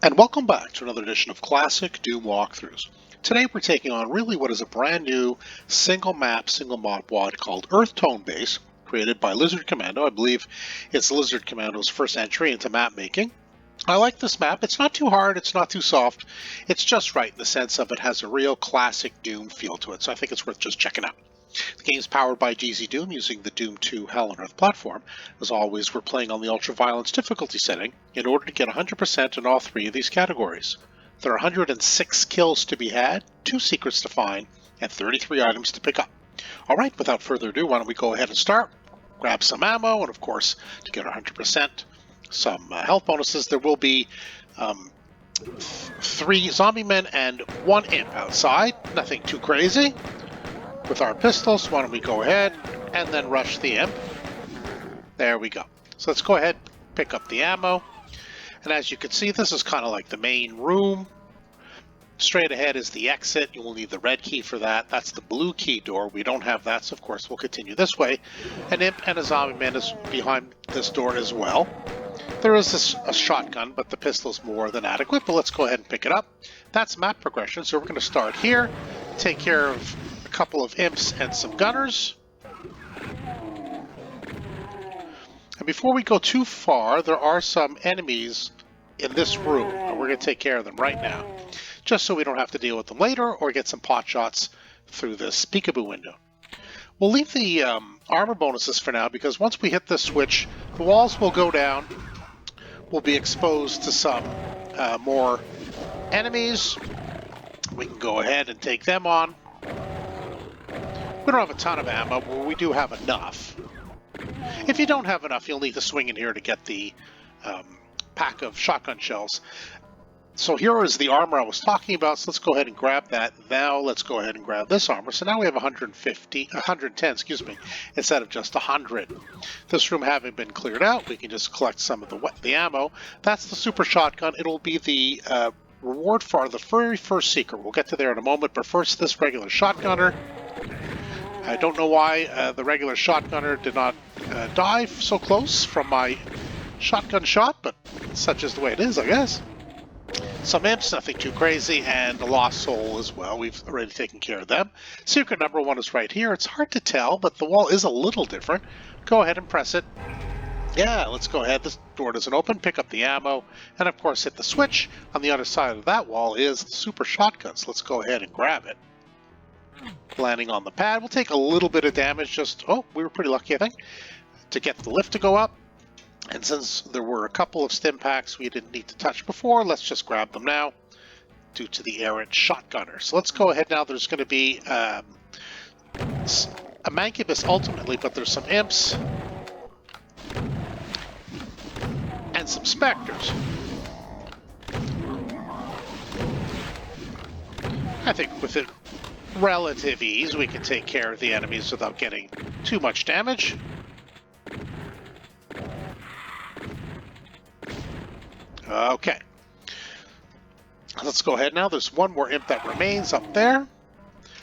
And welcome back to another edition of Classic Doom Walkthroughs. Today we're taking on really what is a brand new single map, single mod WAD called Earthtone Base, created by Lizard Commando. I believe it's Lizard Commando's first entry into map making. I like this map. It's not too hard, it's not too soft. It's just right in the sense of it has a real classic Doom feel to it, so I think it's worth just checking out. The game is powered by GZDoom using the Doom 2 Hell on Earth platform. As always, we're playing on the ultra-violence difficulty setting in order to get 100% in all three of these categories. There are 106 kills to be had, 2 secrets to find, and 33 items to pick up. Alright, without further ado, why don't we go ahead and start? Grab some ammo, and of course, to get 100%, some health bonuses. There will be 3 zombie men and 1 imp outside. Nothing too crazy. With our pistols, why don't we go ahead and then rush the imp. There we go. So let's go ahead, pick up the ammo. And as you can see, this is kind of like the main room. Straight ahead is the exit. You will need the red key for that. That's the blue key door. We don't have that, so of course we'll continue this way. An imp and a zombie man is behind this door as well. There is a shotgun, but the pistol is more than adequate. But let's go ahead and pick it up. That's map progression, so we're going to start here, take care of a couple of imps and some gunners. And before we go too far, there are some enemies in this room, and we're going to take care of them right now, just so we don't have to deal with them later or get some pot shots through this peekaboo window. We'll leave the armor bonuses for now, because once we hit this switch, the walls will go down. We'll be exposed to some more enemies. We can go ahead and take them on. We don't have a ton of ammo, but we do have enough. If you don't have enough, you'll need to swing in here to get the pack of shotgun shells. So here is the armor I was talking about, so let's go ahead and grab that. Now let's go ahead and grab this armor. So now we have 110, excuse me, instead of just 100. This room having been cleared out, we can just collect some of the ammo. That's the super shotgun. It'll be the reward for the very first secret. We'll get to there in a moment, but first this regular shotgunner. I don't know why the regular shotgunner did not die so close from my shotgun shot, but such is the way it is, I guess. Some imps, nothing too crazy, and a lost soul as well. We've already taken care of them. Secret number 1 is right here. It's hard to tell, but the wall is a little different. Go ahead and press it. Yeah, let's go ahead. This door doesn't open. Pick up the ammo, and of course hit the switch. On the other side of that wall is the super shotgun, so let's go ahead and grab it. Landing on the pad, we'll take a little bit of damage. We were pretty lucky, I think, to get the lift to go up. And since there were a couple of stim packs we didn't need to touch before, let's just grab them now due to the errant shotgunner. So let's go ahead now. There's going to be a mancubus ultimately, but there's some imps and some specters. I think with it relative ease, we can take care of the enemies without getting too much damage. Okay. Let's go ahead now. There's one more imp that remains up there.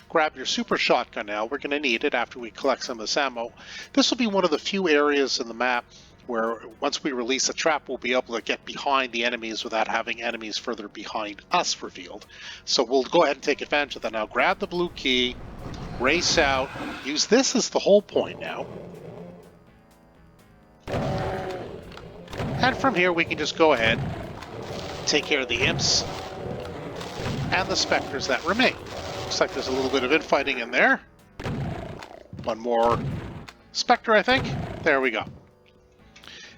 Grab your super shotgun now. We're going to need it after we collect some of this ammo. This will be one of the few areas in the map where once we release a trap, we'll be able to get behind the enemies without having enemies further behind us revealed. So we'll go ahead and take advantage of that now. Grab the blue key, race out, use this as the whole point now. And from here we can just go ahead, take care of the imps and the specters that remain. Looks like there's a little bit of infighting in there. One more specter, I think. There we go.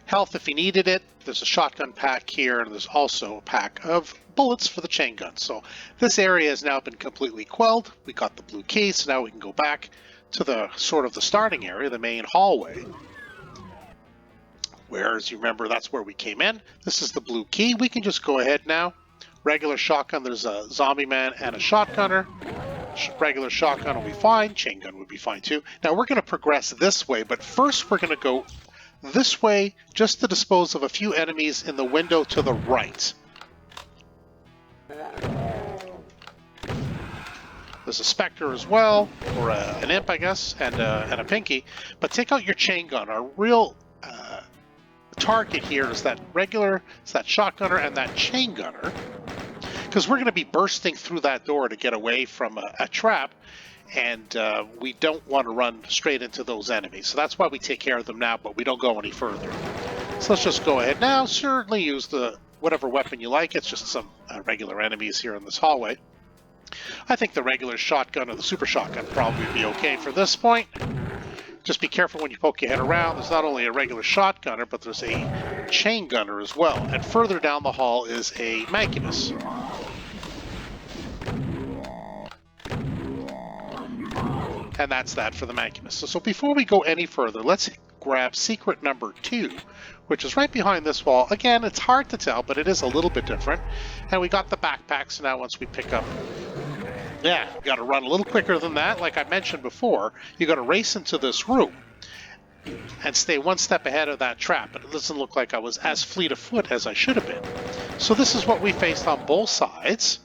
Health if you needed it. There's a shotgun pack here, and there's also a pack of bullets for the chain gun. So this area has now been completely quelled. We got the blue key, so now we can go back to the sort of the starting area, the main hallway. Whereas you remember that's where we came in. This is the blue key. We can just go ahead now. Regular shotgun, there's a zombie man and a shotgunner. Regular shotgun will be fine. Chain gun would be fine too. Now we're going to progress this way, but first we're going to go this way just to dispose of a few enemies in the window to the right. There's a specter as well, or an imp, I guess, and a pinky. But take out your chain gun. Our real target here is that regular, it's that shotgunner and that chain gunner, because we're going to be bursting through that door to get away from a trap, and we don't want to run straight into those enemies. So that's why we take care of them now, but we don't go any further. So let's just go ahead now. Certainly use the whatever weapon you like. It's just some regular enemies here in this hallway. I think the regular shotgun or the super shotgun probably be okay for this point. Just be careful when you poke your head around. There's not only a regular shotgunner, but there's a chain gunner as well. And further down the hall is a Mancubus. And that's that for the Mancubus. So before we go any further, let's grab secret number 2, which is right behind this wall. Again, it's hard to tell, but it is a little bit different. And we got the backpack, so now once we pick up... Yeah, you got to run a little quicker than that. Like I mentioned before, you got to race into this room and stay one step ahead of that trap. But it doesn't look like I was as fleet of foot as I should have been. So this is what we faced on both sides.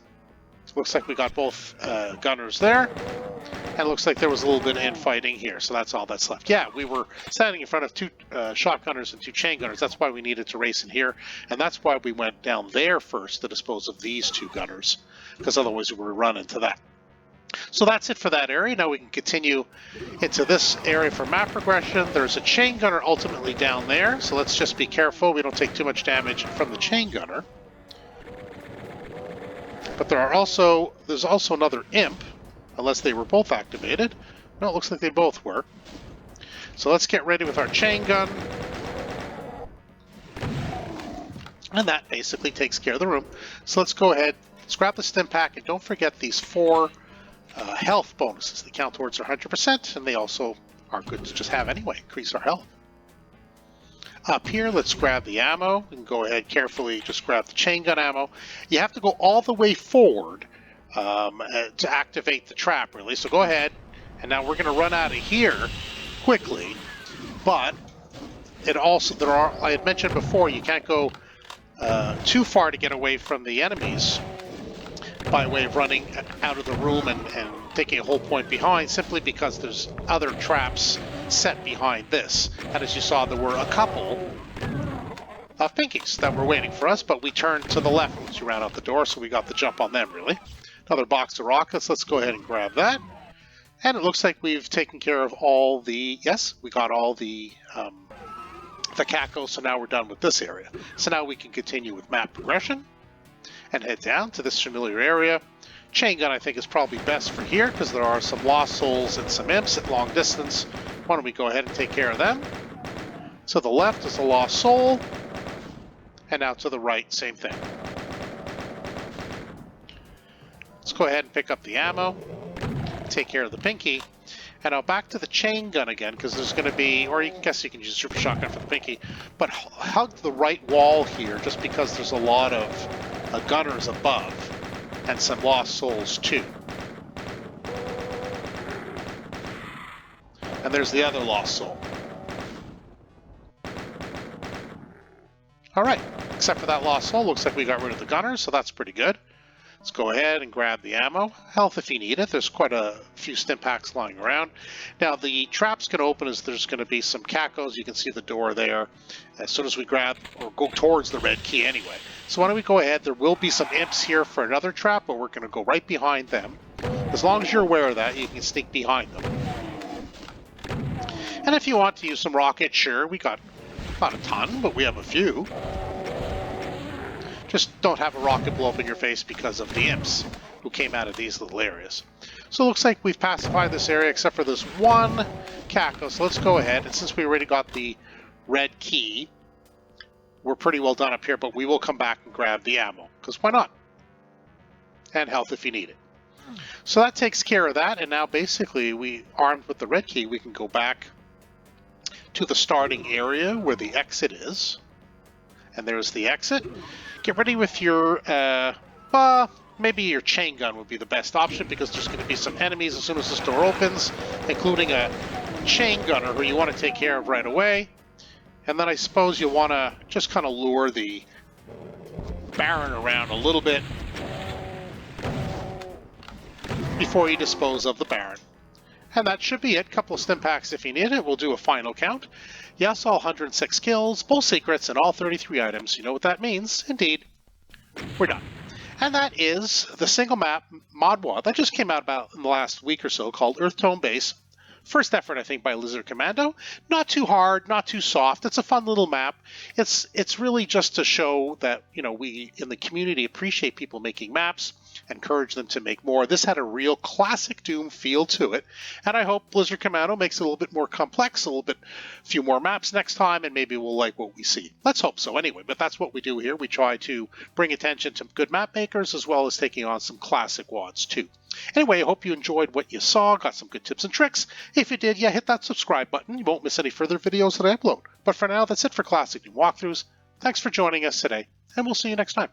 It looks like we got both gunners there. And it looks like there was a little bit of infighting here, so that's all that's left. Yeah, we were standing in front of 2 shotgunners and 2 chain gunners. That's why we needed to race in here, and that's why we went down there first to dispose of these 2 gunners, because otherwise we would run into that. So that's it for that area. Now we can continue into this area for map progression. There's a chain gunner ultimately down there, so let's just be careful we don't take too much damage from the chain gunner. But there's also another imp. Unless they were both activated. No, it looks like they both were. So let's get ready with our chain gun. And that basically takes care of the room. So let's go ahead, let's grab the stim pack, and don't forget these 4 health bonuses. They count towards our 100%, and they also are good to just have anyway, increase our health. Up here, let's grab the ammo. We can go ahead carefully, just grab the chain gun ammo. You have to go all the way forward to activate the trap, really. So go ahead, and now we're going to run out of here quickly. But it also, I had mentioned before, you can't go too far to get away from the enemies by way of running out of the room and taking a whole point behind, simply because there's other traps set behind this. And as you saw, there were a couple of pinkies that were waiting for us, but we turned to the left once you ran out the door, so we got the jump on them, really. Another box of rockets. Let's go ahead and grab that. And it looks like we've taken care of all the... Yes, we got all the caco, so now we're done with this area. So now we can continue with map progression and head down to this familiar area. Chain gun, I think, is probably best for here because there are some lost souls and some imps at long distance. Why don't we go ahead and take care of them? To the left is a lost soul. And now to the right, same thing. Let's go ahead and pick up the ammo, take care of the pinky, and now back to the chain gun again, because there's going to be, or you can guess you can use super shotgun for the pinky, but hug the right wall here, just because there's a lot of gunners above, and some lost souls too. And there's the other lost soul. Alright, except for that lost soul, looks like we got rid of the gunners, so that's pretty good. Let's go ahead and grab the ammo. Health if you need it. There's quite a few stim packs lying around. Now the trap's going to open as there's going to be some cacos. You can see the door there as soon as we grab or go towards the red key anyway. So why don't we go ahead. There will be some imps here for another trap, but we're going to go right behind them. As long as you're aware of that, you can sneak behind them. And if you want to use some rockets, sure. We got not a ton, but we have a few. Just don't have a rocket blow up in your face because of the imps who came out of these little areas. So it looks like we've pacified this area except for this one caco. So let's go ahead, and since we already got the red key, we're pretty well done up here, but we will come back and grab the ammo, because why not? And health if you need it. So that takes care of that, and now basically, we armed with the red key, we can go back to the starting area where the exit is. And there's the exit. Get ready with your, maybe your chain gun would be the best option, because there's going to be some enemies as soon as this door opens, including a chain gunner who you want to take care of right away. And then I suppose you want to just kind of lure the Baron around a little bit before you dispose of the Baron. And that should be it. Couple of stim packs if you need it. We'll do a final count. Yes, all 106 kills, both secrets, and all 33 items. You know what that means. Indeed. We're done. And that is the single map mod WAD that just came out about in the last week or so called Earthtone Base. First effort, I think, by Lizard Commando. Not too hard, not too soft. It's a fun little map. It's really just to show that, you know, we in the community appreciate people making maps, encourage them to make more. This had a real classic Doom feel to it, and I hope Blizzard Commando makes it a little bit more complex, a few more maps next time, and maybe we'll like what we see. Let's hope so anyway, but that's what we do here. We try to bring attention to good map makers as well as taking on some classic WADs too. Anyway, I hope you enjoyed what you saw, got some good tips and tricks. If you did, yeah, hit that subscribe button. You won't miss any further videos that I upload. But for now, that's it for Classic Doom Walkthroughs. Thanks for joining us today, and we'll see you next time.